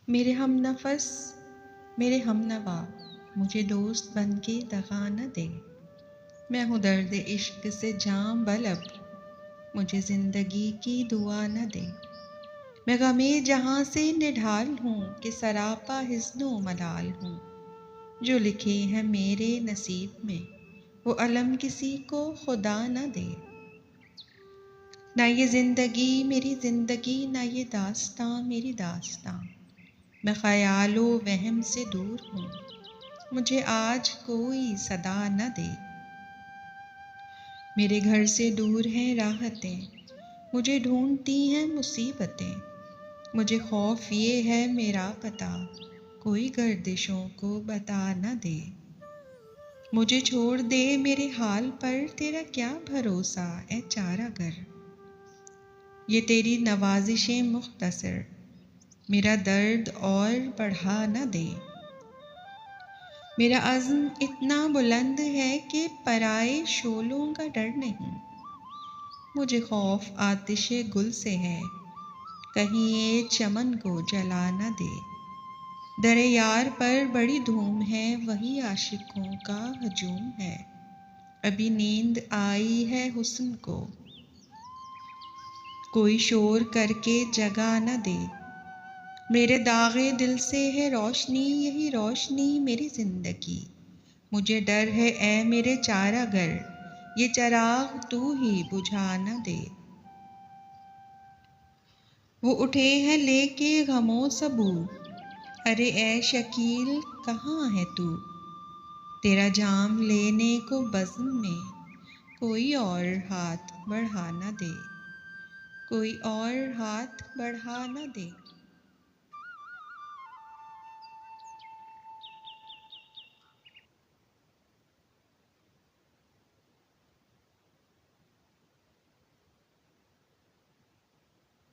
میرے ہم نفس، میرے ہم نوا، مجھے دوست بن کے دغا نہ دے۔ میں ہوں درد عشق سے جاں بلب، مجھے زندگی کی دعا نہ دے۔ میں غم جہاں سے نڈھال ہوں کہ سراپا حزن و ملال ہوں۔ جو لکھے ہیں میرے نصیب میں وہ علم کسی کو خدا نہ دے۔ نہ یہ زندگی میری زندگی، نہ یہ داستاں میری داستاں، میں خیال و وہم سے دور ہوں، مجھے آج کوئی صدا نہ دے۔ میرے گھر سے دور ہیں راحتیں، مجھے ڈھونڈتی ہیں مصیبتیں، مجھے خوف یہ ہے میرا پتہ کوئی گردشوں کو بتا نہ دے۔ مجھے چھوڑ دے میرے حال پر تیرا کیا بھروسہ اے چارہ گر، یہ تیری نوازشیں مختصر میرا درد اور بڑھا نہ دے۔ میرا عزم اتنا بلند ہے کہ پرائے شعلوں کا ڈر نہیں، مجھے خوف آتش گل سے ہے کہیں یہ چمن کو جلا نہ دے۔ در یار پر بڑی دھوم ہے وہی عاشقوں کا ہجوم ہے، ابھی نیند آئی ہے حسن کو کوئی شور کر کے جگا نہ دے۔ میرے داغے دل سے ہے روشنی، یہی روشنی میری زندگی، مجھے ڈر ہے اے میرے چارہ گر یہ چراغ تو ہی بجھا نہ دے۔ وہ اٹھے ہیں لے کے غم و سبو، ارے اے شکیل کہاں ہے تو، تیرا جام لینے کو بزم میں کوئی اور ہاتھ بڑھا نہ دے، کوئی اور ہاتھ بڑھا نہ دے۔